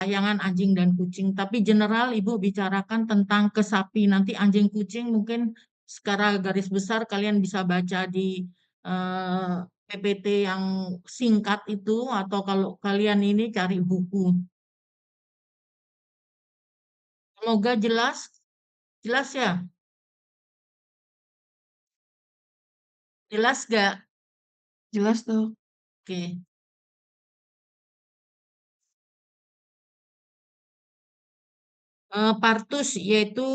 tayangan anjing dan kucing. Tapi general Ibu bicarakan tentang ke sapi. Nanti anjing kucing mungkin secara garis besar kalian bisa baca di eh, PPT yang singkat itu, atau kalau kalian ini cari buku. Semoga jelas. Jelas ya? Jelas gak? Jelas tuh. Oke. Partus yaitu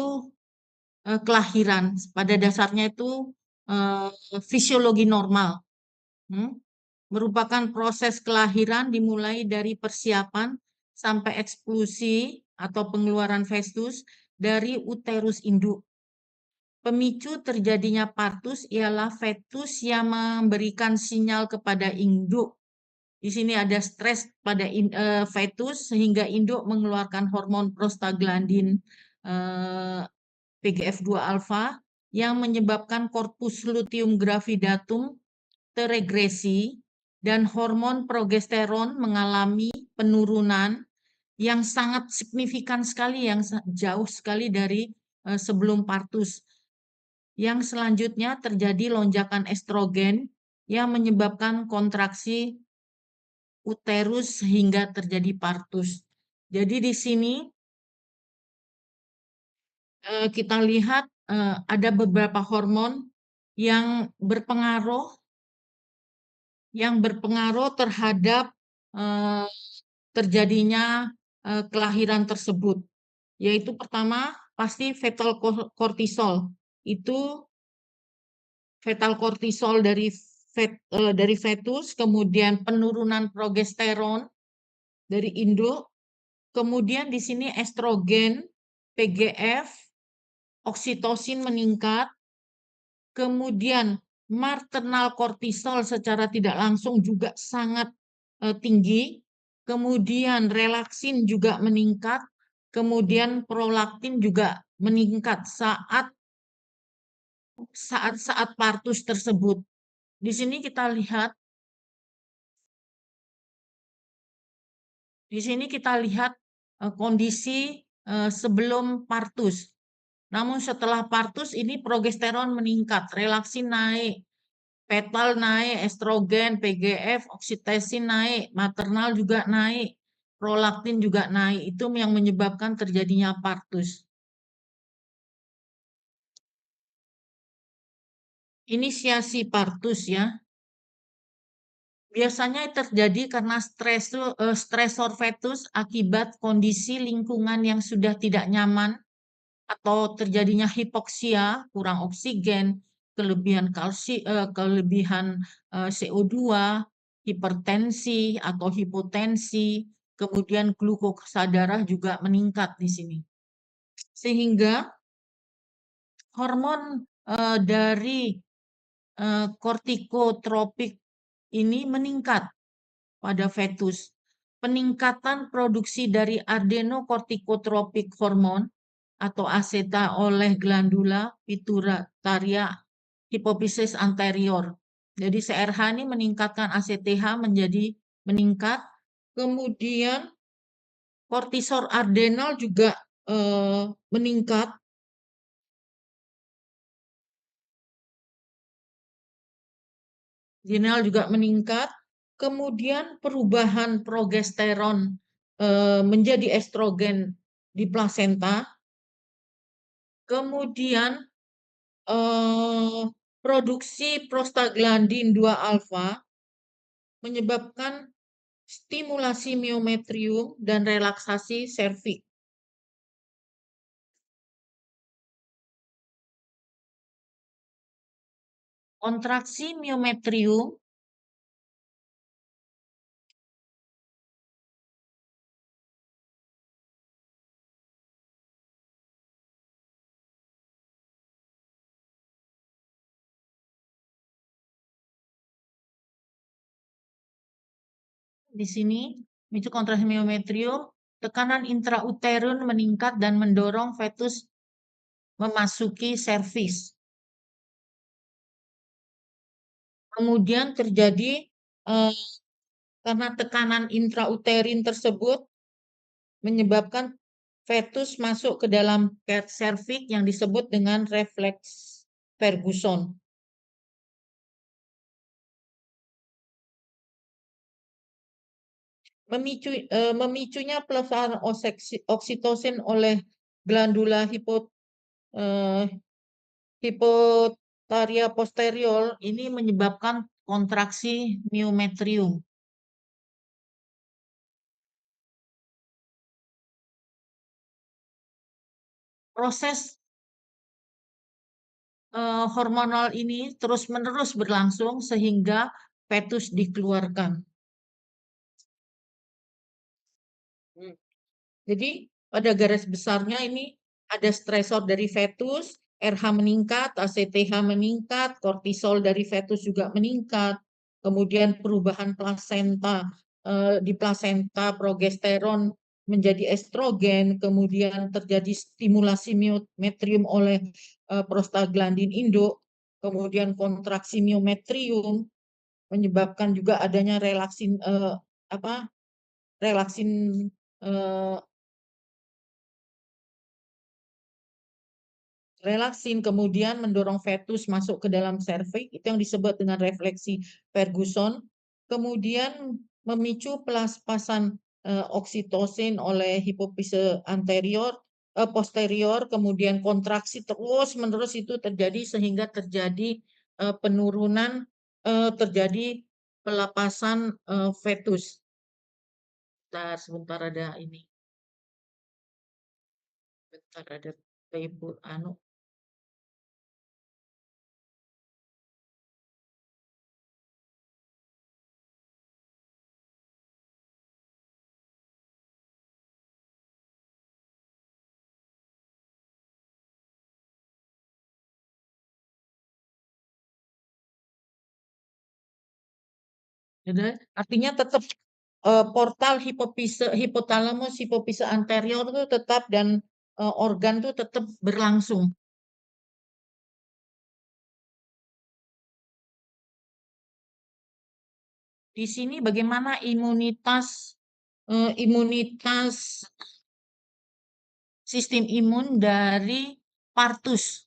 kelahiran. Pada dasarnya itu eh, fisiologi normal. Hmm? Merupakan proses kelahiran dimulai dari persiapan sampai eksklusi atau pengeluaran festus dari uterus induk. Pemicu terjadinya partus ialah fetus yang memberikan sinyal kepada induk. Di sini ada stres pada fetus sehingga induk mengeluarkan hormon prostaglandin PGF2 alfa yang menyebabkan korpus luteum gravidatum teregresi dan hormon progesteron mengalami penurunan yang sangat signifikan sekali, yang jauh sekali dari sebelum partus. Yang selanjutnya terjadi lonjakan estrogen yang menyebabkan kontraksi uterus hingga terjadi partus. Jadi di sini kita lihat ada beberapa hormon yang berpengaruh terhadap eh, terjadinya kelahiran tersebut. Yaitu pertama pasti fetal kortisol. Itu fetal kortisol dari fetus, kemudian penurunan progesteron dari induk, kemudian di sini estrogen, PGF, oksitosin meningkat, kemudian maternal kortisol secara tidak langsung juga sangat tinggi, kemudian relaksin juga meningkat, kemudian prolaktin juga meningkat saat partus tersebut. Di sini kita lihat, kondisi sebelum partus. Namun setelah partus ini progesteron meningkat, relaksin naik, fetal naik, estrogen, PGF, oksitosin naik, maternal juga naik, prolaktin juga naik. Itu yang menyebabkan terjadinya partus. Inisiasi partus ya. Biasanya terjadi karena stresor fetus akibat kondisi lingkungan yang sudah tidak nyaman atau terjadinya hipoksia, kurang oksigen, kelebihan CO2, hipertensi atau hipotensi, kemudian glukosa darah juga meningkat di sini. Sehingga hormon dari kortikotropik ini meningkat pada fetus. Peningkatan produksi dari adenokortikotropik hormon atau ACTA oleh glandula pituitaria hipofisis anterior. Jadi CRH ini meningkatkan ACTH menjadi meningkat. Kemudian kortisol adrenal juga meningkat. Adrenal juga meningkat. Kemudian perubahan progesteron menjadi estrogen di plasenta. Kemudian produksi prostaglandin 2 alfa menyebabkan stimulasi miometrium dan relaksasi serviks. Kontraksi miometrium di sini, itu kontraksi miometrium, tekanan intrauterun meningkat dan mendorong fetus memasuki serviks. Kemudian terjadi karena tekanan intrauterin tersebut menyebabkan fetus masuk ke dalam serviks yang disebut dengan refleks Ferguson. Memicunya pelepasan oksitosin oleh glandula hipotaria posterior ini menyebabkan kontraksi miometrium. Proses hormonal ini terus-menerus berlangsung sehingga fetus dikeluarkan. Jadi pada garis besarnya ini ada stresor dari fetus, RH meningkat, ACTH meningkat, kortisol dari fetus juga meningkat, kemudian perubahan plasenta di plasenta progesteron menjadi estrogen, kemudian terjadi stimulasi miometrium oleh prostaglandin induk, kemudian kontraksi miometrium menyebabkan juga adanya relaksin eh, relaksin, kemudian mendorong fetus masuk ke dalam serviks, itu yang disebut dengan refleksi Ferguson, kemudian memicu pelepasan oksitosin oleh hipofise posterior, kemudian kontraksi terus-menerus itu terjadi sehingga terjadi penurunan, terjadi pelepasan fetus. Sebentar ada ini. Bentar ada table anu. Jadi, artinya tetap portal hipotalamus, hipofise anterior itu tetap dan organ itu tetap berlangsung. Di sini bagaimana imunitas sistem imun dari partus.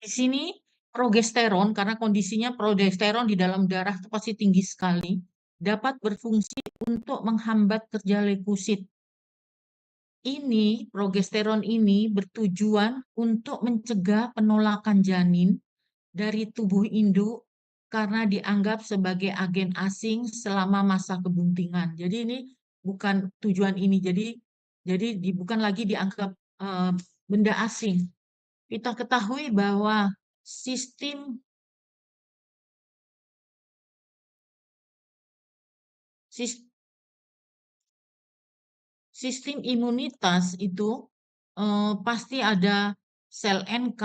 Di sini progesteron, karena kondisinya progesteron di dalam darah itu pasti tinggi sekali, dapat berfungsi untuk menghambat kerja leukosit. Progesteron ini bertujuan untuk mencegah penolakan janin dari tubuh induk karena dianggap sebagai agen asing selama masa kebuntingan. Jadi ini bukan tujuan ini. Jadi bukan lagi dianggap benda asing. Kita ketahui bahwa sistem sistem imunitas itu pasti ada sel NK,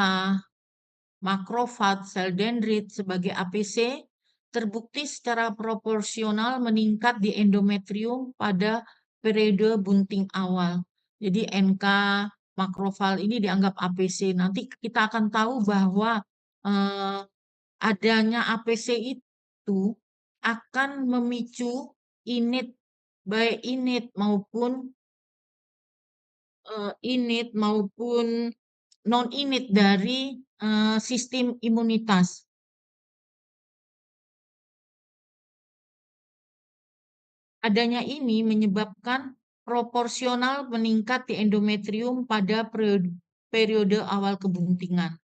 makrofag, sel dendrit sebagai APC terbukti secara proporsional meningkat di endometrium pada periode bunting awal. Jadi NK, makrofag ini dianggap APC. Nanti kita akan tahu bahwa eh, adanya APC itu akan memicu init, baik init maupun non init dari sistem imunitas. Adanya ini menyebabkan proporsional meningkat di endometrium pada periode awal kebuntingan.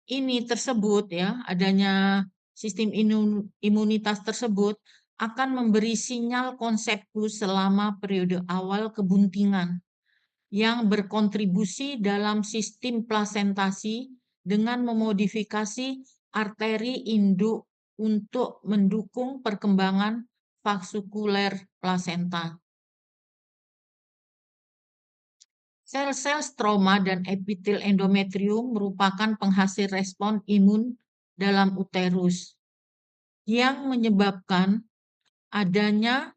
Ini tersebut ya, adanya sistem imunitas tersebut akan memberi sinyal konseptus selama periode awal kebuntingan yang berkontribusi dalam sistem plasentasi dengan memodifikasi arteri induk untuk mendukung perkembangan vaskuler plasenta. Sel-sel stroma dan epitel endometrium merupakan penghasil respon imun dalam uterus yang menyebabkan adanya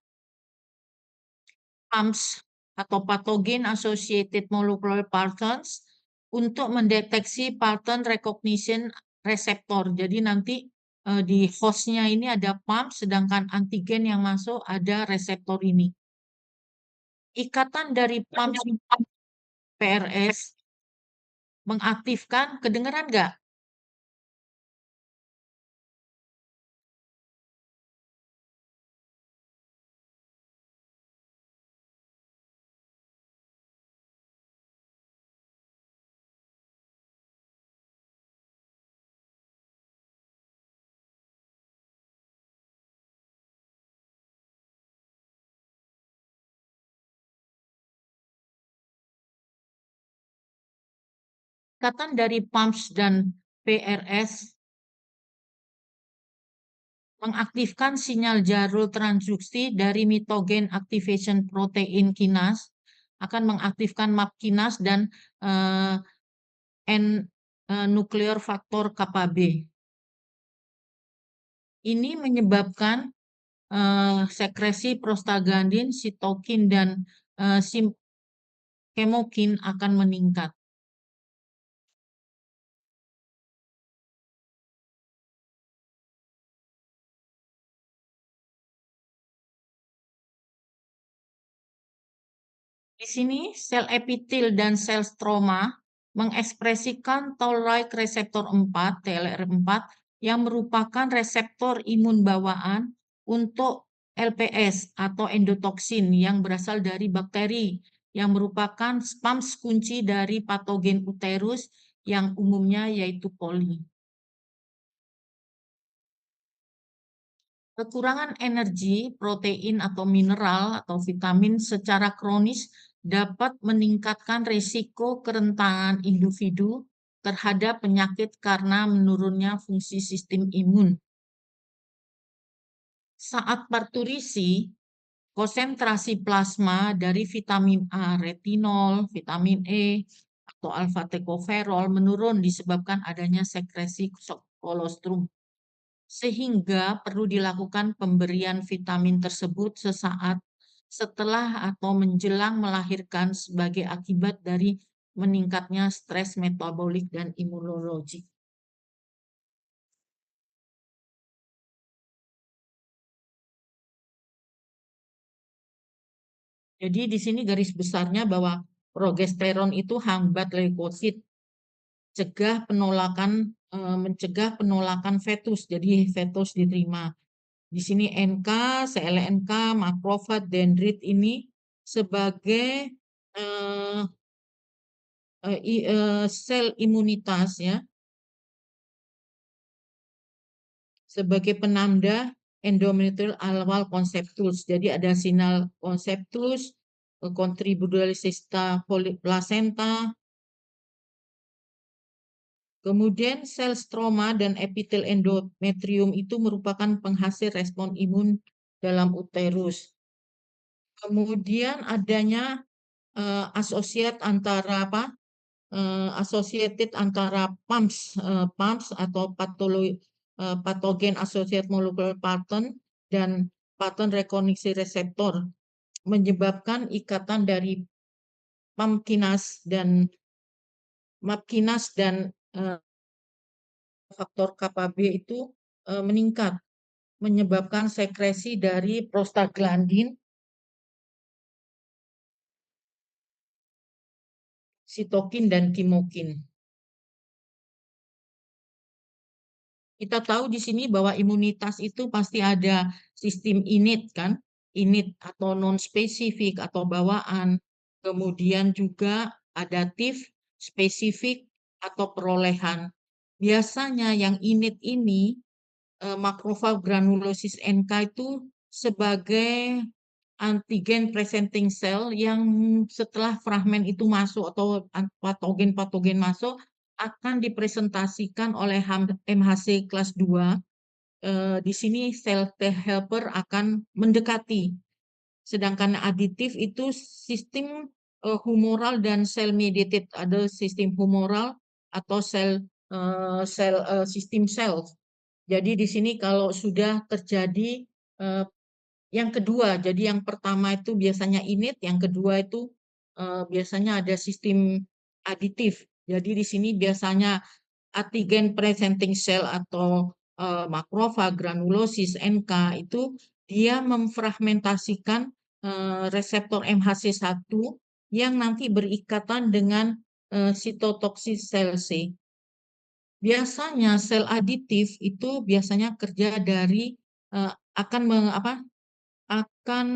PAMS atau Pathogen Associated Molecular Patterns untuk mendeteksi pattern recognition reseptor. Jadi nanti di hostnya ini ada PAMS, sedangkan antigen yang masuk ada reseptor ini. Ikatan dari PAMS PRS mengaktifkan, kedengeran nggak? Ikatan dari PAMS dan PRS mengaktifkan sinyal jarul transduksi dari mitogen activation protein kinase, akan mengaktifkan MAP kinase dan N nuklear faktor kappa B. Ini menyebabkan sekresi prostaglandin, sitokin, dan kemokin akan meningkat. Di sini sel epitel dan sel stroma mengekspresikan toll-like reseptor 4, TLR4, yang merupakan reseptor imun bawaan untuk LPS atau endotoksin yang berasal dari bakteri, yang merupakan spams kunci dari patogen uterus yang umumnya yaitu coli. Kekurangan energi, protein atau mineral atau vitamin secara kronis dapat meningkatkan risiko kerentanan individu terhadap penyakit karena menurunnya fungsi sistem imun. Saat parturisi, konsentrasi plasma dari vitamin A, retinol, vitamin E, atau alfa tocopherol menurun disebabkan adanya sekresi kolostrum, sehingga perlu dilakukan pemberian vitamin tersebut sesaat setelah atau menjelang melahirkan sebagai akibat dari meningkatnya stres metabolik dan imunologi. Jadi di sini garis besarnya bahwa progesteron itu hambat leukosit, mencegah penolakan fetus. Jadi fetus diterima. Di sini NK, CLNK, makrofag, dendrit ini sebagai eh, sel imunitas, ya, sebagai penanda endometrial awal konseptus. Jadi ada sinal konseptus, kontributualisista placenta, kemudian sel stroma dan epitel endometrium itu merupakan penghasil respon imun dalam uterus. Kemudian adanya asosiat antara apa? Associated antara PAMS atau patogen associated molecular pattern dan pattern recognition receptor, menyebabkan ikatan dari PAM kinase dan MAP kinase dan faktor kappa B itu meningkat, menyebabkan sekresi dari prostaglandin, sitokin, dan kimokin. Kita tahu di sini bahwa imunitas itu pasti ada sistem innate, kan? Innate atau non-spesifik atau bawaan. Kemudian juga adaptif, spesifik, atau perolehan. Biasanya yang innate ini, makrofag granulosis NK itu sebagai antigen presenting cell yang setelah fragmen itu masuk atau patogen-patogen masuk akan dipresentasikan oleh MHC kelas 2. Di sini sel T helper akan mendekati. Sedangkan aditif itu sistem humoral dan sel mediated, ada sistem humoral atau sistem sel. Jadi di sini kalau sudah terjadi Yang kedua, jadi yang pertama itu biasanya init, yang kedua itu biasanya ada sistem aditif. Jadi di sini biasanya antigen presenting cell atau makrofag, granulosis, NK itu dia memfragmentasikan reseptor MHC1 yang nanti berikatan dengan sitotoksis sel C. Biasanya sel aditif itu biasanya kerja dari akan akan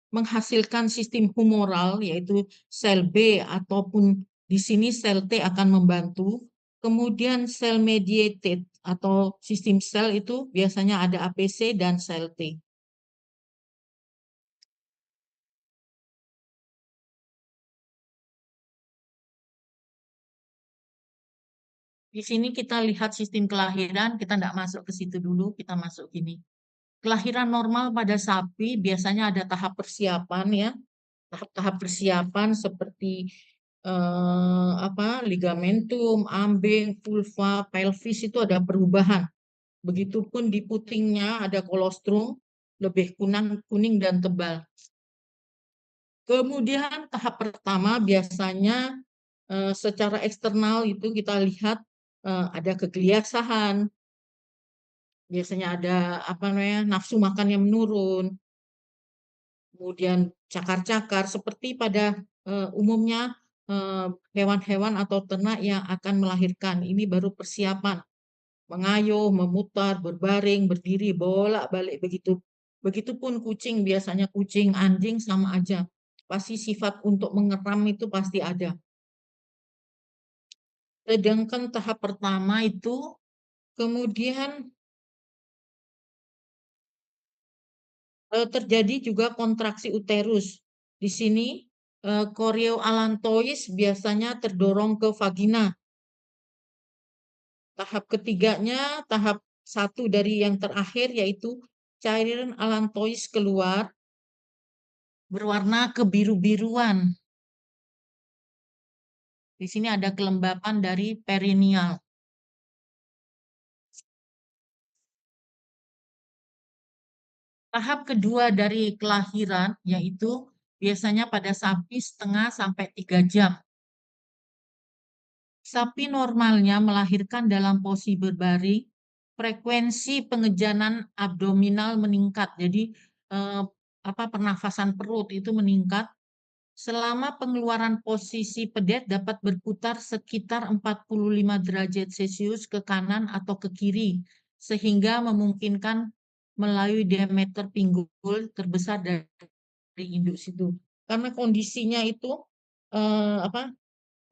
menghasilkan sistem humoral yaitu sel B ataupun di sini sel T akan membantu. Kemudian sel mediated atau sistem sel itu biasanya ada APC dan sel T. Di sini kita lihat sistem kelahiran, kita tidak masuk ke situ dulu, kita masuk gini. Kelahiran normal pada sapi biasanya ada tahap persiapan ya, tahap-tahap persiapan seperti ligamentum, ambing, vulva, pelvis itu ada perubahan. Begitupun di putingnya ada kolostrum lebih kuning dan tebal. Kemudian tahap pertama biasanya secara eksternal itu kita lihat ada kegelisahan, biasanya ada nafsu makan yang menurun, kemudian cakar-cakar seperti pada umumnya eh, hewan-hewan atau ternak yang akan melahirkan. Ini baru persiapan, mengayuh, memutar, berbaring, berdiri, bolak-balik begitu. Begitupun kucing, biasanya kucing, anjing sama aja. Pasti sifat untuk mengeram itu pasti ada. Sedangkan tahap pertama itu kemudian terjadi juga kontraksi uterus. Di sini chorioallantois biasanya terdorong ke vagina. Tahap ketiganya, tahap satu dari yang terakhir yaitu cairan allantois keluar berwarna kebiru-biruan. Di sini ada kelembapan dari perineal. Tahap kedua dari kelahiran yaitu biasanya pada sapi setengah sampai 3 jam. Sapi normalnya melahirkan dalam posisi berbaring, frekuensi pengejanan abdominal meningkat. Jadi eh, pernafasan perut itu meningkat. Selama pengeluaran posisi pedet dapat berputar sekitar 45 derajat Celcius ke kanan atau ke kiri, sehingga memungkinkan melalui diameter pinggul terbesar dari induk situ. Karena kondisinya itu eh, apa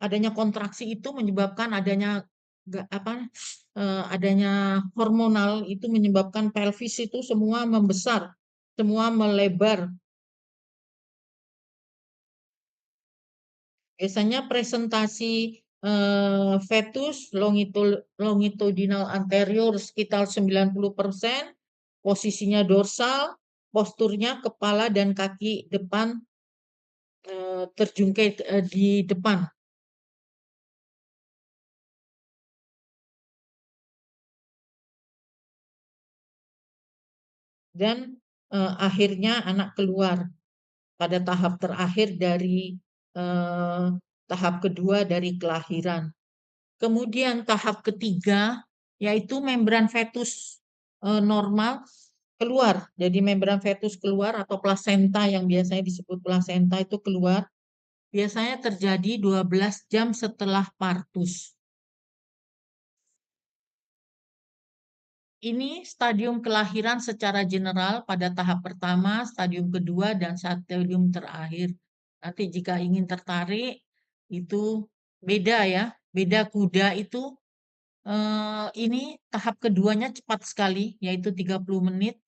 adanya kontraksi itu menyebabkan adanya hormonal itu menyebabkan pelvis itu semua membesar, semua melebar. Biasanya presentasi fetus longitudinal anterior sekitar 90%, posisinya dorsal, posturnya kepala dan kaki depan terjungkit di depan. Dan akhirnya anak keluar pada tahap terakhir dari eh, tahap kedua dari kelahiran. Kemudian tahap ketiga yaitu membran fetus normal keluar. Jadi membran fetus keluar atau plasenta yang biasanya disebut plasenta itu keluar. Biasanya terjadi 12 jam setelah partus. Ini stadium kelahiran secara general pada tahap pertama, stadium kedua, dan stadium terakhir. Nanti jika ingin tertarik, itu beda ya. Beda kuda itu, ini tahap keduanya cepat sekali, yaitu 30 menit,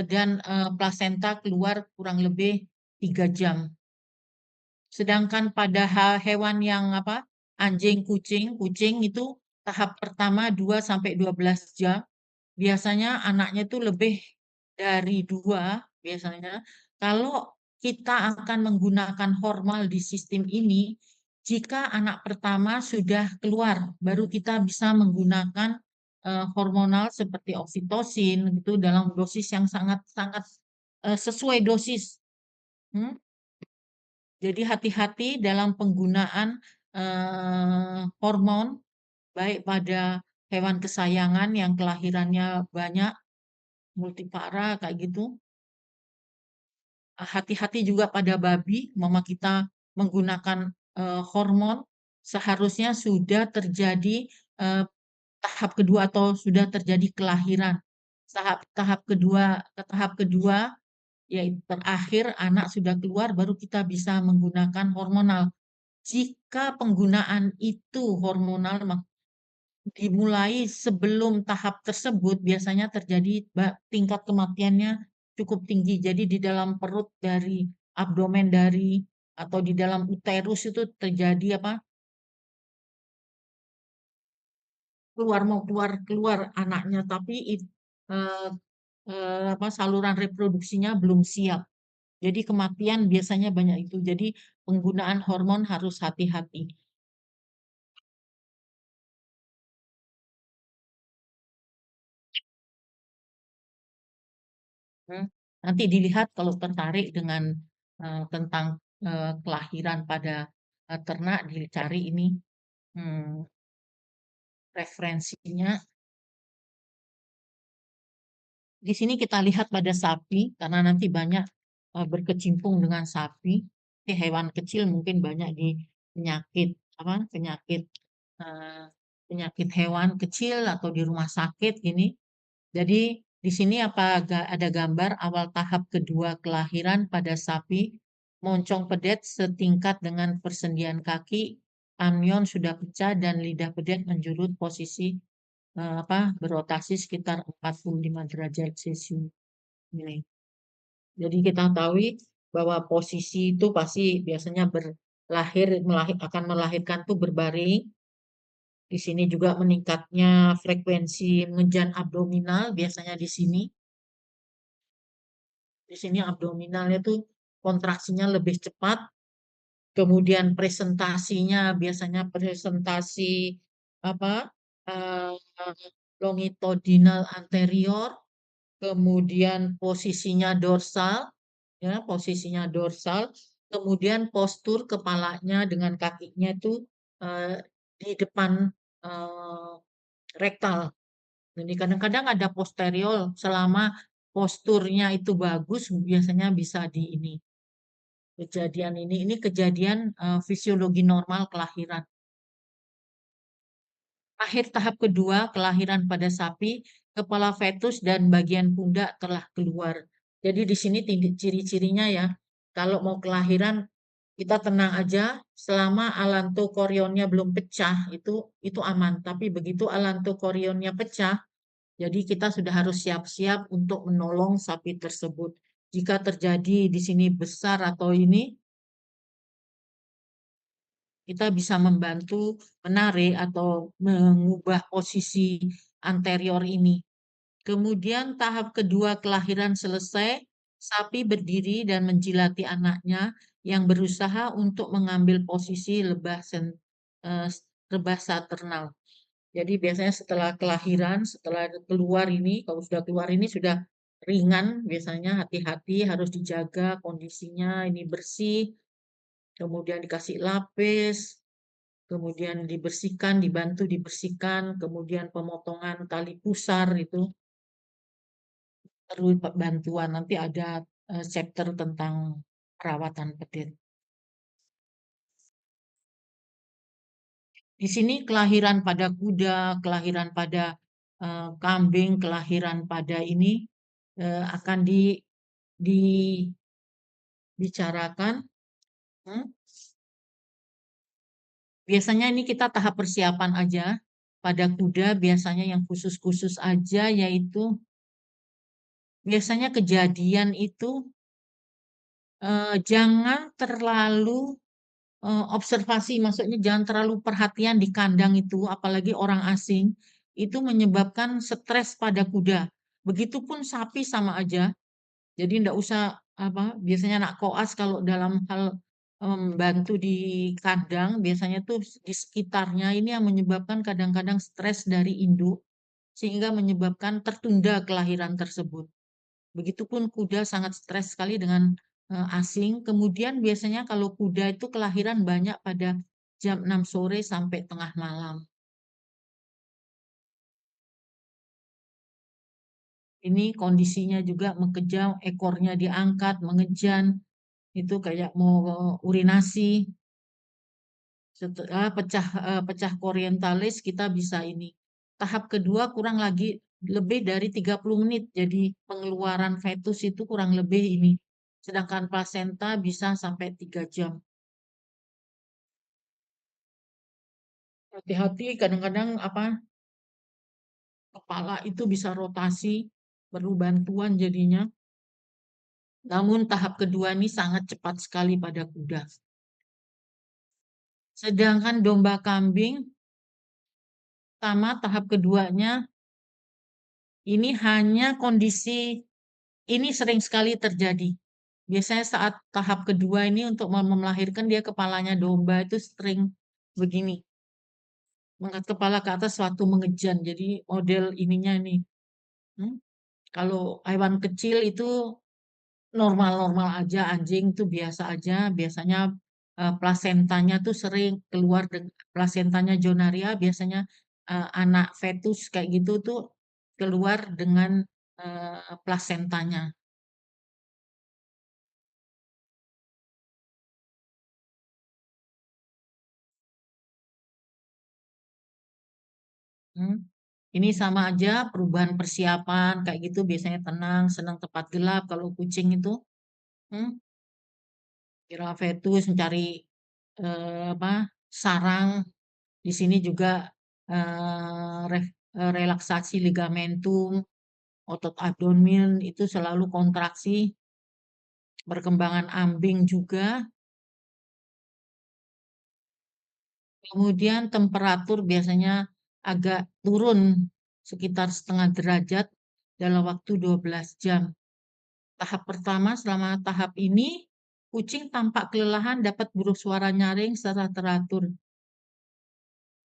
dan plasenta keluar kurang lebih 3 jam. Sedangkan pada hewan yang anjing, kucing itu tahap pertama 2 sampai 12 jam. Biasanya anaknya itu lebih dari 2 biasanya. Kalau kita akan menggunakan hormon di sistem ini, jika anak pertama sudah keluar, baru kita bisa menggunakan hormonal seperti oksitosin gitu dalam dosis yang sangat-sangat sesuai dosis. Hmm? Jadi hati-hati dalam penggunaan hormon, baik pada hewan kesayangan yang kelahirannya banyak, multipara kayak gitu. Hati-hati juga pada babi, mama kita menggunakan hormon, seharusnya sudah terjadi eh, tahap kedua atau sudah terjadi kelahiran. Tahap kedua yaitu terakhir anak sudah keluar baru kita bisa menggunakan hormonal. Jika penggunaan itu hormonal dimulai sebelum tahap tersebut, biasanya terjadi tingkat kematiannya cukup tinggi. Jadi di dalam perut dari abdomen dari atau di dalam uterus itu terjadi apa? Mau keluar keluar anaknya, tapi eh, apa saluran reproduksinya belum siap. Jadi kematian biasanya banyak itu. Jadi penggunaan hormon harus hati-hati. Hmm. Nanti dilihat kalau tertarik dengan tentang kelahiran pada ternak, dicari ini hmm, referensinya. Di sini kita lihat pada sapi, karena nanti banyak berkecimpung dengan sapi. Hewan kecil mungkin banyak di penyakit apa penyakit eh, penyakit hewan kecil atau di rumah sakit gini. Jadi di sini ada gambar awal tahap kedua kelahiran pada sapi, moncong pedet setingkat dengan persendian kaki, amnion sudah pecah dan lidah pedet menjurut posisi berotasi sekitar 45 derajat Celcius ini. Jadi kita tahu bahwa posisi itu pasti biasanya akan melahirkan tuh berbaring. Di sini juga meningkatnya frekuensi menjan abdominal biasanya di sini. Di sini abdominalnya tuh kontraksinya lebih cepat. Kemudian presentasinya biasanya presentasi apa eh, longitudinal anterior, kemudian posisinya dorsal, kemudian postur kepalanya dengan kakinya itu eh, di depan eh, rektal. Jadi kadang-kadang ada posterior, selama posturnya itu bagus, biasanya bisa di ini. Kejadian ini kejadian fisiologi normal kelahiran. Akhir tahap kedua, kelahiran pada sapi, kepala fetus dan bagian pundak telah keluar. Jadi di sini ciri-cirinya ya, kalau mau kelahiran kita tenang aja selama alantokorionnya belum pecah itu aman. Tapi begitu alantokorionnya pecah, jadi kita sudah harus siap-siap untuk menolong sapi tersebut. Jika terjadi di sini besar atau ini, kita bisa membantu menarik atau mengubah posisi anterior ini. Kemudian tahap kedua kelahiran selesai, sapi berdiri dan menjilati anaknya yang berusaha untuk mengambil posisi eh, lebah saternal. Jadi biasanya setelah kelahiran, setelah keluar ini, kalau sudah keluar ini sudah ringan, biasanya hati-hati harus dijaga kondisinya ini bersih, kemudian dikasih lapis, kemudian dibantu dibersihkan, kemudian pemotongan tali pusar itu perlu bantuan. Nanti ada chapter tentang perawatan pedet. Di sini kelahiran pada kuda, kelahiran pada kambing, kelahiran pada ini akan dibicarakan. Hmm? Biasanya ini kita tahap persiapan aja. Pada kuda biasanya yang khusus-khusus aja, yaitu biasanya kejadian itu jangan terlalu observasi, maksudnya jangan terlalu perhatian di kandang itu, apalagi orang asing, itu menyebabkan stres pada kuda. Begitupun sapi sama aja. Jadi ndak usah biasanya nak koas kalau dalam hal membantu di kandang, biasanya tuh di sekitarnya ini yang menyebabkan kadang-kadang stres dari induk, sehingga menyebabkan tertunda kelahiran tersebut. Begitupun kuda sangat stres sekali dengan asing. Kemudian biasanya kalau kuda itu kelahiran banyak pada jam 6 sore sampai tengah malam. Ini kondisinya juga mengejang, ekornya diangkat, mengejan, itu kayak mau urinasi. Setelah pecah korientalis kita bisa ini. Tahap kedua kurang lagi lebih dari 30 menit. Jadi pengeluaran fetus itu kurang lebih ini. Sedangkan plasenta bisa sampai 3 jam. Hati-hati kadang-kadang kepala itu bisa rotasi, perlu bantuan jadinya. Namun tahap kedua ini sangat cepat sekali pada kuda. Sedangkan domba kambing sama tahap keduanya ini hanya kondisi ini sering sekali terjadi. Biasanya saat tahap kedua ini untuk melahirkan dia kepalanya domba itu sering begini. Mengangkat kepala ke atas suatu mengejan. Jadi model ininya nih. Hmm? Kalau hewan kecil itu normal-normal aja, anjing itu biasa aja. Biasanya plasentanya tuh sering keluar plasentanya Jonaria biasanya anak fetus kayak gitu tuh keluar dengan plasentanya. Hmm. Ini sama aja perubahan persiapan kayak gitu biasanya tenang, senang tempat gelap kalau kucing itu. Hmm. Kira fetus mencari apa sarang. Di sini juga relaksasi ligamentum, otot abdomen itu selalu kontraksi, perkembangan ambing juga. Kemudian temperatur biasanya agak turun sekitar setengah derajat dalam waktu 12 jam. Tahap pertama selama tahap ini, kucing tampak kelelahan dapat bersuara nyaring secara teratur.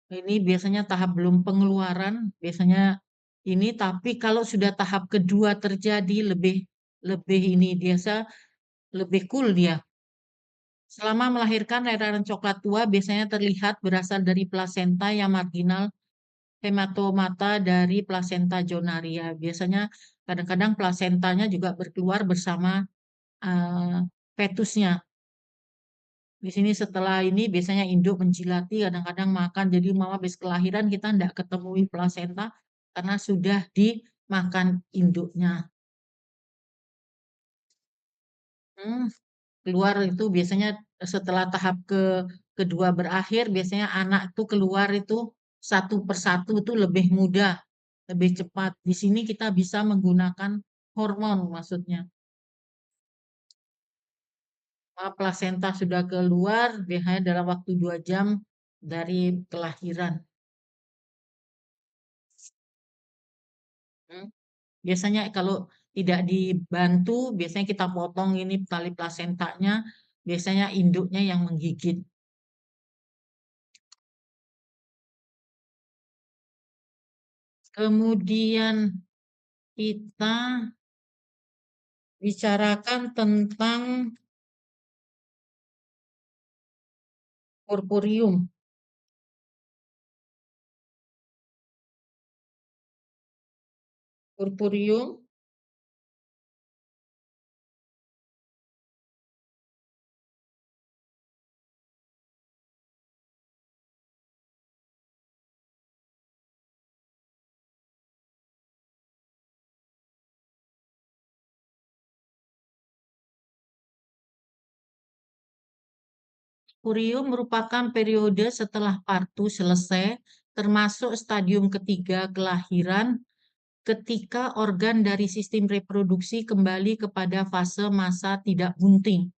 Ini biasanya tahap belum pengeluaran, biasanya ini tapi kalau sudah tahap kedua terjadi lebih lebih ini biasa lebih cool dia. Selama melahirkan rairan coklat tua biasanya terlihat berasal dari plasenta yang marginal hematomata dari plasenta jonaria. Biasanya kadang-kadang plasentanya juga berkeluar bersama eh, fetusnya. Di sini setelah ini biasanya induk menjilati, kadang-kadang makan. Jadi mama habis kelahiran kita tidak ketemui plasenta karena sudah dimakan induknya. Hmm, keluar itu biasanya setelah tahap kedua berakhir, biasanya anak itu keluar itu satu persatu itu lebih mudah, lebih cepat. Di sini kita bisa menggunakan hormon maksudnya. Plasenta sudah keluar biasanya dalam waktu 2 jam dari kelahiran. Hmm. Biasanya kalau tidak dibantu, biasanya kita potong ini tali plasentanya, biasanya induknya yang menggigit. Kemudian kita bicarakan tentang purpurium. Purpurium, purpurium merupakan periode setelah partu selesai, termasuk stadium ketiga kelahiran, ketika organ dari sistem reproduksi kembali kepada fase masa tidak bunting.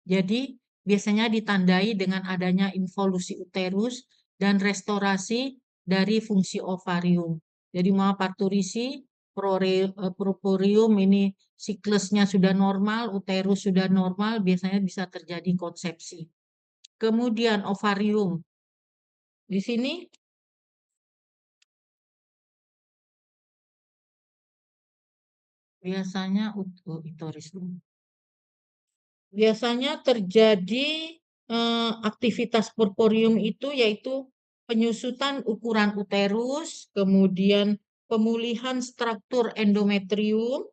Jadi, biasanya ditandai dengan adanya involusi uterus dan restorasi dari fungsi ovarium. Jadi, mau parturisi, purpurium ini siklusnya sudah normal, uterus sudah normal, biasanya bisa terjadi konsepsi. Kemudian ovarium. Di sini Biasanya uteris dulu. Biasanya terjadi aktivitas porporium itu yaitu penyusutan ukuran uterus, kemudian pemulihan struktur endometrium.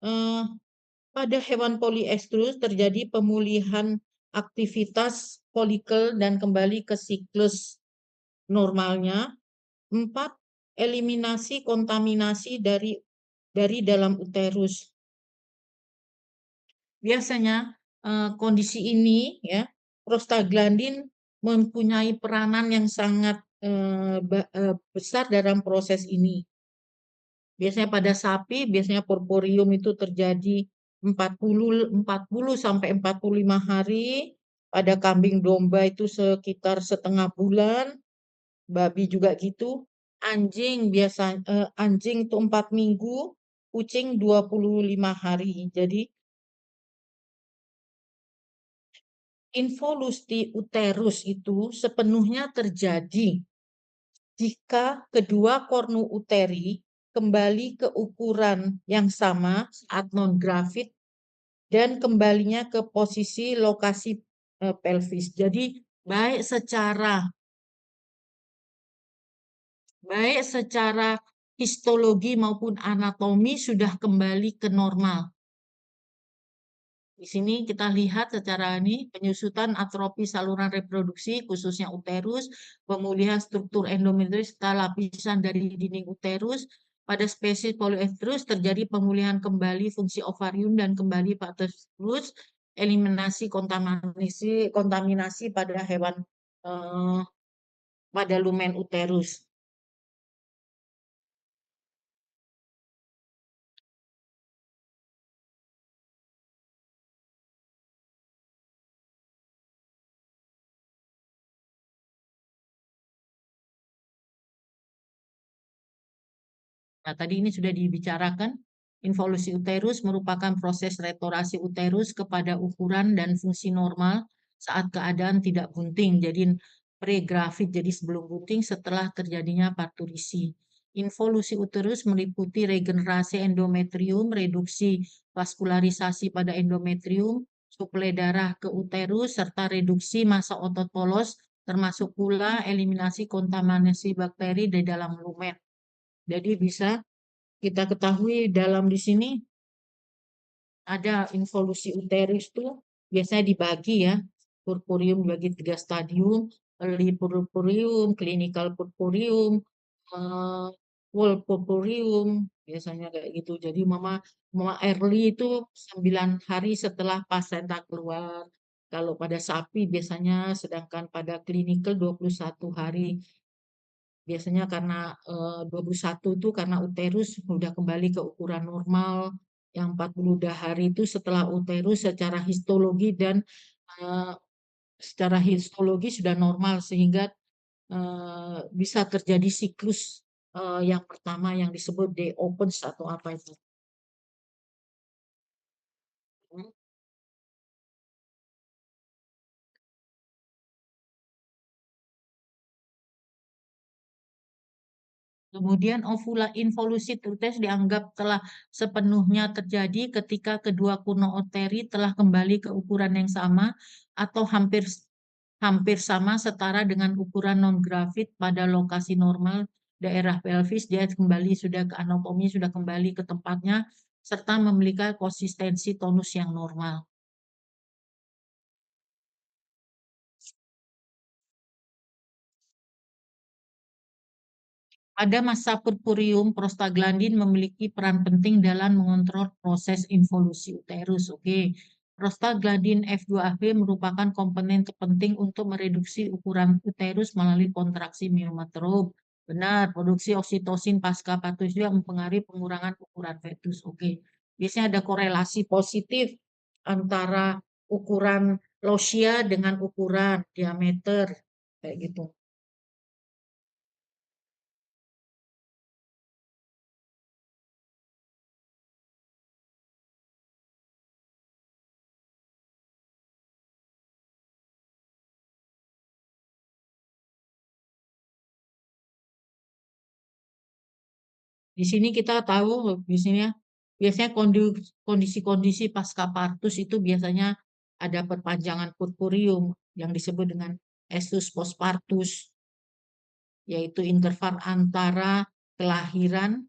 eh, Pada hewan poliestrus terjadi pemulihan aktivitas folikel dan kembali ke siklus normalnya. 4. Eliminasi kontaminasi dari dalam uterus. Biasanya kondisi ini ya, prostaglandin mempunyai peranan yang sangat besar dalam proses ini. Biasanya pada sapi, biasanya porporium itu terjadi 40 sampai 45 hari. Pada kambing domba itu sekitar setengah bulan. Babi juga gitu. Anjing itu 4 minggu, kucing 25 hari. Jadi involusi uterus itu sepenuhnya terjadi jika kedua kornu uteri kembali ke ukuran yang sama saat non-gravid dan kembalinya ke posisi lokasi pelvis. Jadi baik secara histologi maupun anatomi sudah kembali ke normal. Di sini kita lihat secara ini penyusutan atrofi saluran reproduksi khususnya uterus, pemulihan struktur endometrius serta lapisan dari dinding uterus. Pada spesies polyestrus terjadi pemulihan kembali fungsi ovarium dan kembali uterus, eliminasi kontaminasi pada hewan eh, pada lumen uterus. Nah, tadi ini sudah dibicarakan, involusi uterus merupakan proses restorasi uterus kepada ukuran dan fungsi normal saat keadaan tidak bunting, jadi pregravid, jadi sebelum bunting setelah terjadinya parturisi. Involusi uterus meliputi regenerasi endometrium, reduksi vaskularisasi pada endometrium, suplai darah ke uterus, serta reduksi massa otot polos, termasuk pula eliminasi kontaminasi bakteri di dalam lumen. Jadi bisa kita ketahui dalam di sini ada involusi uterus itu biasanya dibagi ya. Purpurium dibagi 3 stadium, early purpurium, clinical purpurium, eh, full purpurium, biasanya kayak gitu. Jadi mama mama early itu 9 hari setelah placenta keluar. Kalau pada sapi biasanya, sedangkan pada clinical 21 hari. Biasanya karena 21 itu karena uterus sudah kembali ke ukuran normal, yang 40 hari itu setelah uterus eh, secara histologi sudah normal sehingga bisa terjadi siklus yang pertama yang disebut day opens atau apa itu. Kemudian involusi uterus dianggap telah sepenuhnya terjadi ketika kedua kuno arteri telah kembali ke ukuran yang sama atau hampir hampir sama setara dengan ukuran non-gravid pada lokasi normal daerah pelvis. Dia kembali sudah ke anatomi, sudah kembali ke tempatnya serta memiliki konsistensi tonus yang normal. Pada masa purpurium, prostaglandin memiliki peran penting dalam mengontrol proses involusi uterus. Oke. Prostaglandin F2AB merupakan komponen terpenting untuk mereduksi ukuran uterus melalui kontraksi miometrium. Benar, produksi oksitosin pasca partus juga mempengaruhi pengurangan ukuran fetus. Oke. Biasanya ada korelasi positif antara ukuran losia dengan ukuran diameter kayak gitu. Di sini kita tahu di sini ya, biasanya kondisi-kondisi pasca partus itu biasanya ada perpanjangan purpurium yang disebut dengan esus postpartus, yaitu interval antara kelahiran,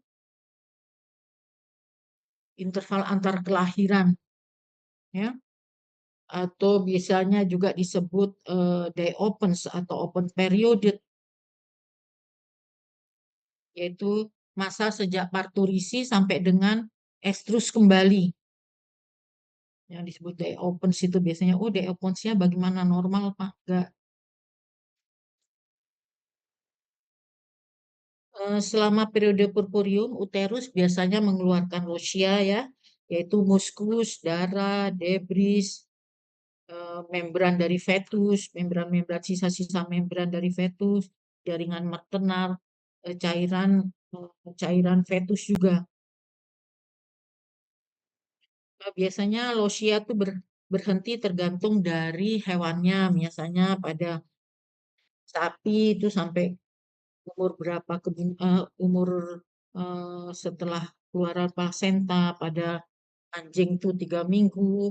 interval antar kelahiran, ya, atau biasanya juga disebut day opens atau open period, yaitu masa sejak parturisi sampai dengan estrus kembali. Yang disebut day opens itu biasanya, oh day opensnya bagaimana, normal apa enggak. Selama periode purpurium, uterus biasanya mengeluarkan losia ya, yaitu muskus, darah, debris, membran dari fetus, membran-membran sisa-sisa membran dari fetus, jaringan maternal, cairan fetus juga. Biasanya losia itu berhenti tergantung dari hewannya. Biasanya pada sapi itu sampai umur berapa, umur setelah keluaran plasenta, pada anjing itu 3 minggu.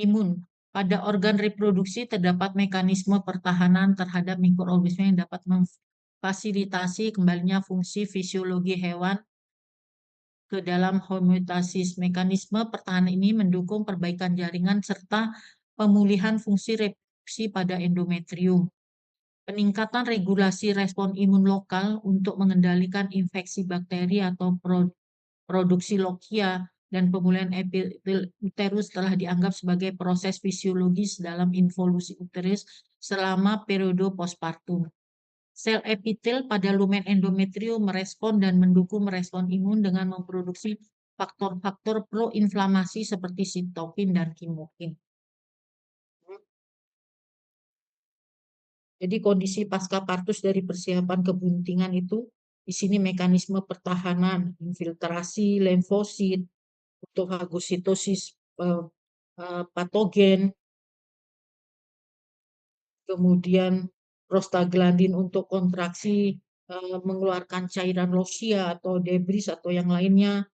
Imun. Pada organ reproduksi terdapat mekanisme pertahanan terhadap mikroorganisme yang dapat memfasilitasi kembalinya fungsi fisiologi hewan ke dalam homeostasis. Mekanisme pertahanan ini mendukung perbaikan jaringan serta pemulihan fungsi reproduksi pada endometrium. Peningkatan regulasi respon imun lokal untuk mengendalikan infeksi bakteri atau produksi lokia dan pemulihan epitel uterus telah dianggap sebagai proses fisiologis dalam involusi uterus selama periode postpartum. Sel epitel pada lumen endometrium merespon dan mendukung respon imun dengan memproduksi faktor-faktor proinflamasi seperti sitokin dan kimokin. Jadi kondisi pasca partus dari persiapan kebuntingan itu, di sini mekanisme pertahanan, infiltrasi limfosit untuk fagositosis patogen, kemudian prostaglandin untuk kontraksi mengeluarkan cairan losia atau debris atau yang lainnya,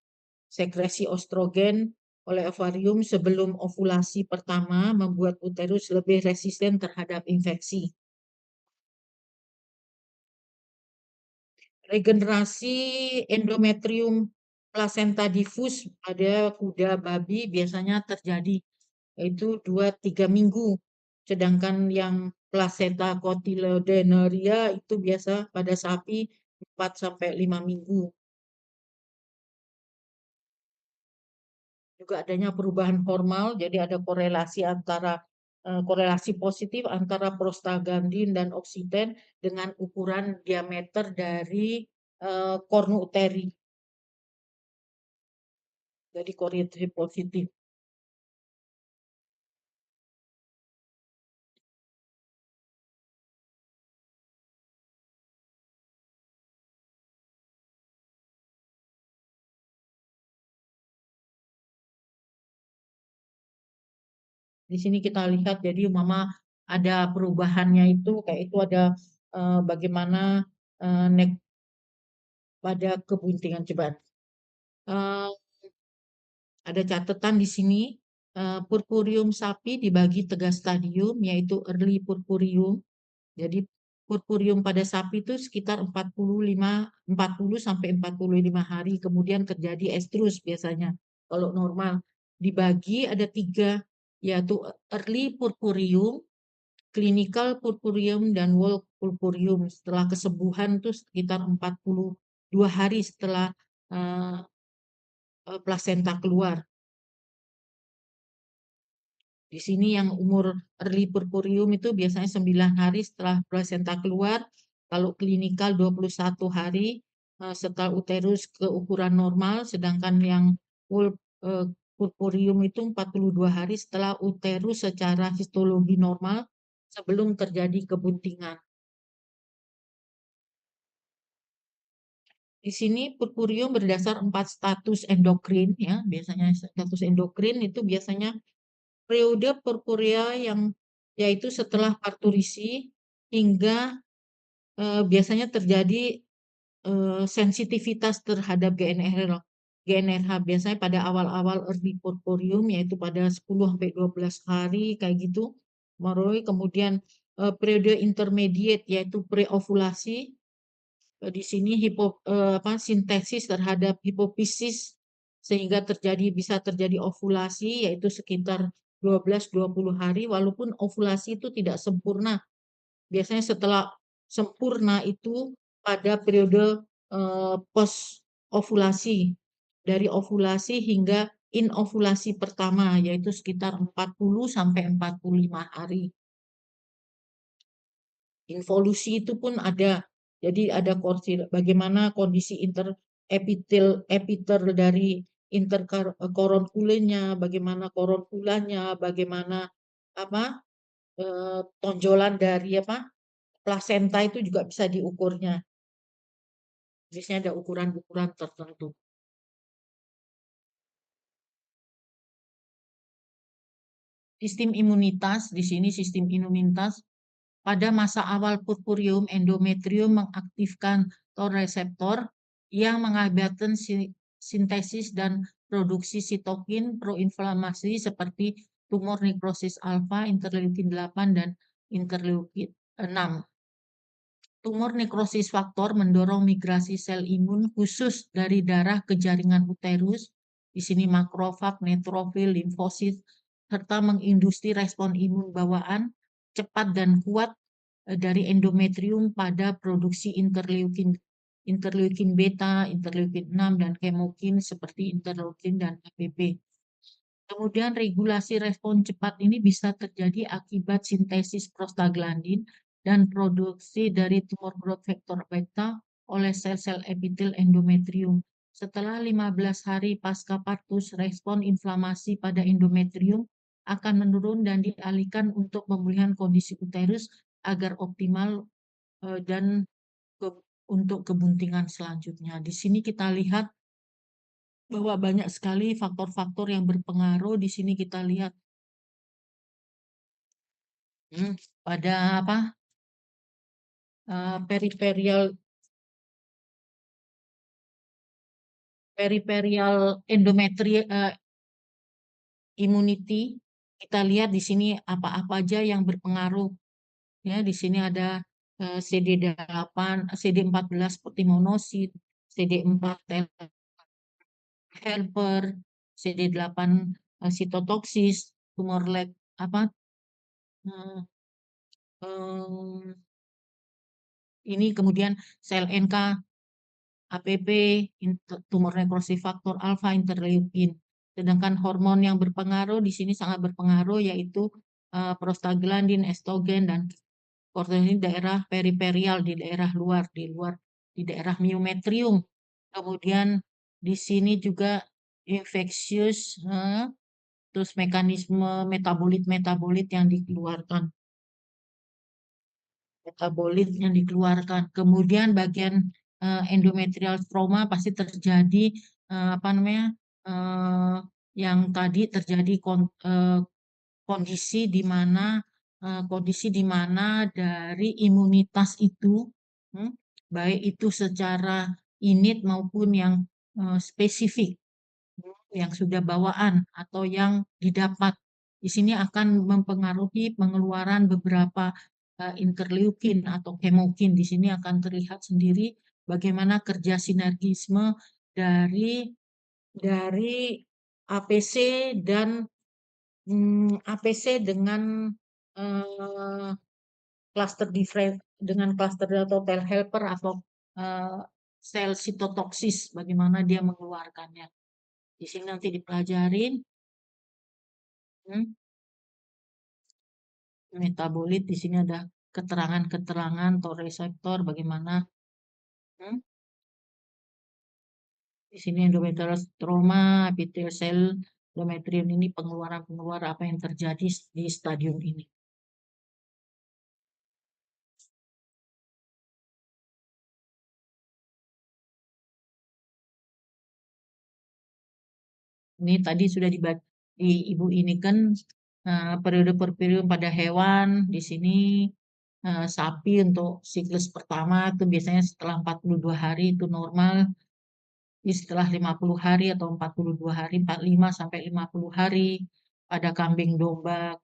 sekresi estrogen oleh ovarium sebelum ovulasi pertama membuat uterus lebih resisten terhadap infeksi. Regenerasi endometrium plasenta diffus pada kuda babi biasanya terjadi, yaitu 2-3 minggu. Sedangkan yang placenta cotylodenaria itu biasa pada sapi 4-5 minggu. Juga adanya perubahan hormonal, jadi ada korelasi positif antara prostaglandin dan oksiten dengan ukuran diameter dari kornu uteri. Jadi korelasi positif. Di sini kita lihat, jadi mama ada perubahannya itu, kayak itu ada bagaimana nek pada kebuntingan coba. Ada catatan di sini, purpurium sapi dibagi 3 stadium, yaitu early purpurium. Jadi purpurium pada sapi itu sekitar 40 sampai 45 hari, kemudian terjadi estrus biasanya. Kalau normal dibagi ada 3, yaitu early purpurium, clinical purpurium, dan wall purpurium. Setelah kesembuhan itu sekitar 42 hari setelah plasenta keluar. Di sini yang umur early purpurium itu biasanya 9 hari setelah plasenta keluar. Kalau klinikal 21 hari setelah uterus ke ukuran normal. Sedangkan yang full purpurium itu 42 hari setelah uterus secara histologi normal sebelum terjadi kebuntingan. Di sini purpurium berdasar 4 status endokrin ya. Biasanya status endokrin itu biasanya periode purpurea yang yaitu setelah parturisi hingga biasanya terjadi sensitivitas terhadap GNRH biasanya pada awal-awal early purpurium yaitu pada 10 sampai 12 hari kayak gitu. Kemudian periode intermediate yaitu preovulasi. Di sini sintesis terhadap hipofisis sehingga bisa terjadi ovulasi yaitu sekitar 12-20 hari walaupun ovulasi itu tidak sempurna. Biasanya setelah sempurna itu pada periode post ovulasi, dari ovulasi hingga inovulasi pertama yaitu sekitar 40 sampai 45 hari. Involusi itu pun ada. Jadi ada bagaimana kondisi epiter dari interkoronkulenya, bagaimana koronkulanya, bagaimana apa tonjolan dari plasenta itu juga bisa diukurnya. Biasanya ada ukuran-ukuran tertentu. Sistem imunitas, di sini sistem imunitas pada masa awal purpurium endometrium mengaktifkan reseptor yang mengakibatkan sintesis dan produksi sitokin proinflamasi seperti tumor nekrosis alfa, interleukin 8 dan interleukin 6. Tumor nekrosis faktor mendorong migrasi sel imun khusus dari darah ke jaringan uterus. Di sini makrofag, neutrofil, limfosit, serta mengindustri respon imun bawaan cepat dan kuat dari endometrium pada produksi interleukin beta, interleukin 6, dan kemokin seperti interleukin dan HPP. Kemudian regulasi respon cepat ini bisa terjadi akibat sintesis prostaglandin dan produksi dari tumor growth factor beta oleh sel-sel epitel endometrium. Setelah 15 hari pasca partus, respon inflamasi pada endometrium akan menurun dan dialihkan untuk pemulihan kondisi uterus agar optimal dan untuk kebuntingan selanjutnya. Di sini kita lihat bahwa banyak sekali faktor-faktor yang berpengaruh. Di sini kita lihat pada peripheral endometrial immunity. Kita lihat di sini apa-apa aja yang berpengaruh. Ya, di sini ada CD8, CD14 seperti monosit, CD4 helper, CD8 sitotoksis, tumor leg ini kemudian sel NK, APP, tumor nekrosis faktor alfa, interleukin. Sedangkan hormon yang berpengaruh di sini sangat berpengaruh yaitu prostaglandin, estrogen, dan kortisol ini daerah periperial di daerah luar di daerah myometrium. Kemudian di sini juga infeksius, terus mekanisme metabolit yang dikeluarkan. Kemudian bagian endometrial trauma pasti terjadi yang tadi terjadi kondisi di mana dari imunitas itu baik itu secara innate maupun yang spesifik yang sudah bawaan atau yang didapat. Di sini akan mempengaruhi pengeluaran beberapa interleukin atau kemokin. Di sini akan terlihat sendiri bagaimana kerja sinergisme dari APC dan APC dengan cluster dengan cluster atau T helper atau sel sitotoksis, bagaimana dia mengeluarkannya. Di sini nanti dipelajarin. Metabolit, di sini ada keterangan-keterangan reseptor bagaimana. Di sini endometrial trauma, epithelial cell, endometrium ini pengeluaran apa yang terjadi di stadium ini. Ini tadi sudah di ibu ini kan periode per periode pada hewan di sini sapi untuk siklus pertama itu biasanya setelah 42 hari itu normal. Setelah 50 hari atau 42 hari, 45 sampai 50 hari. Pada kambing domba,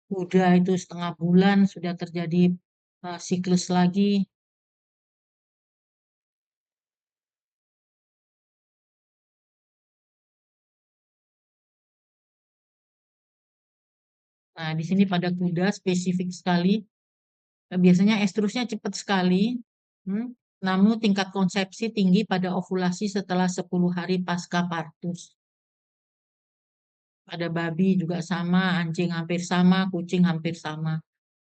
kuda itu setengah bulan sudah terjadi siklus lagi. Nah, di sini pada kuda spesifik sekali. Biasanya estrusnya cepat sekali. hmm, Namun tingkat konsepsi tinggi pada ovulasi setelah 10 hari pasca partus. Pada babi juga sama, anjing hampir sama, kucing hampir sama.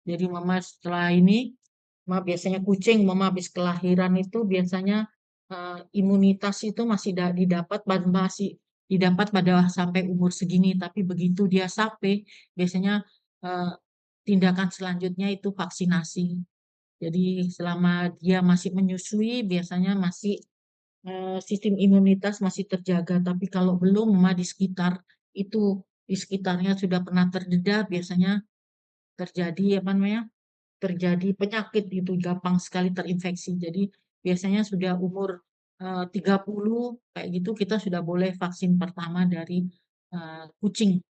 Jadi mama setelah ini, mama biasanya kucing, mama habis kelahiran itu biasanya imunitas itu masih didapat, masih didapat pada sampai umur segini. Tapi begitu dia sampai, biasanya eh, tindakan selanjutnya itu vaksinasi. Jadi selama dia masih menyusui, biasanya masih sistem imunitas masih terjaga. Tapi kalau belum, mama di sekitar itu, di sekitarnya sudah pernah terdedah, biasanya terjadi apa namanya? Terjadi penyakit itu gampang sekali terinfeksi. Jadi biasanya sudah umur 30 kayak gitu kita sudah boleh vaksin pertama dari kucing.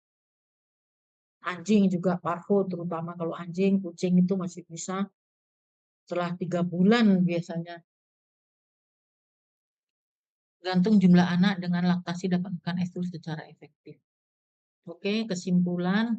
Anjing juga parvo terutama kalau anjing, kucing itu masih bisa setelah 3 bulan biasanya. Gantung jumlah anak dengan laktasi dapat menekan estrus secara efektif. Oke, kesimpulan.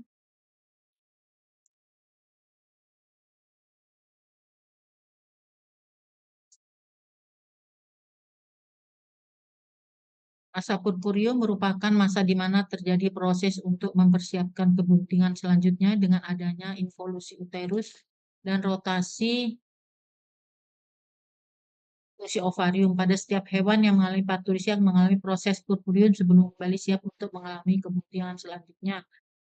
Masa purpurium merupakan masa di mana terjadi proses untuk mempersiapkan kebuntingan selanjutnya dengan adanya involusi uterus dan rotasi fungsi ovarium. Pada setiap hewan yang mengalami parturiasi yang mengalami proses purpurium sebelum kembali siap untuk mengalami kebuntingan selanjutnya.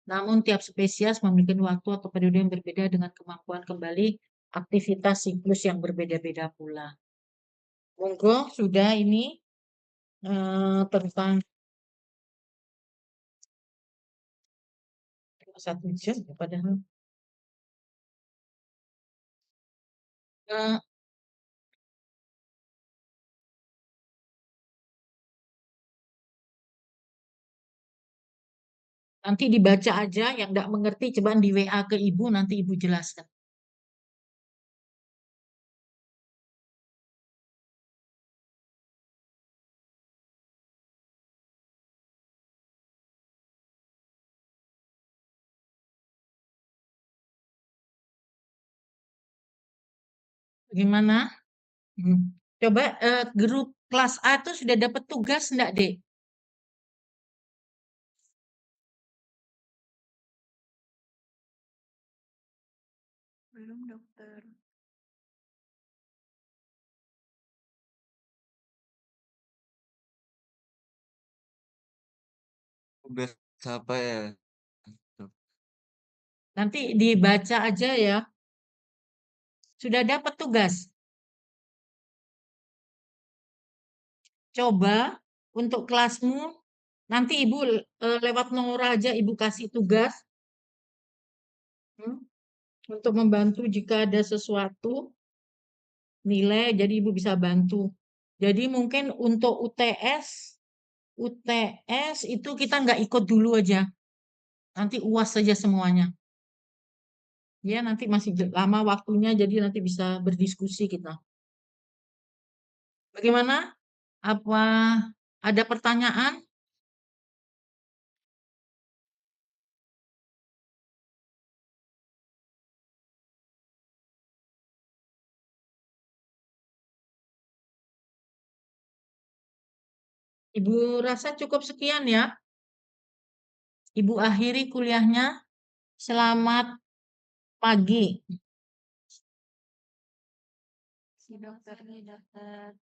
Namun tiap spesies memiliki waktu atau periode yang berbeda dengan kemampuan kembali aktivitas siklus yang berbeda-beda pula. Monggo sudah ini tentang 1 jam ya, padahal eh, nanti dibaca aja yang tidak mengerti coba di WA ke ibu nanti ibu jelaskan. Gimana? Hmm. Coba grup kelas A itu sudah dapat tugas enggak, Dek? Belum, dokter. Tugas apa ya? Nanti dibaca aja ya. Sudah dapat tugas. Coba untuk kelasmu nanti ibu lewat Nora aja ibu kasih tugas hmm, untuk membantu jika ada sesuatu nilai jadi ibu bisa bantu. Jadi mungkin untuk UTS itu kita nggak ikut dulu aja. Nanti UAS saja semuanya. Ya, nanti masih lama waktunya, jadi nanti bisa berdiskusi kita. Bagaimana? Apa ada pertanyaan? Ibu rasa cukup sekian ya. Ibu akhiri kuliahnya. Selamat pagi. Si dokter nih, dokter.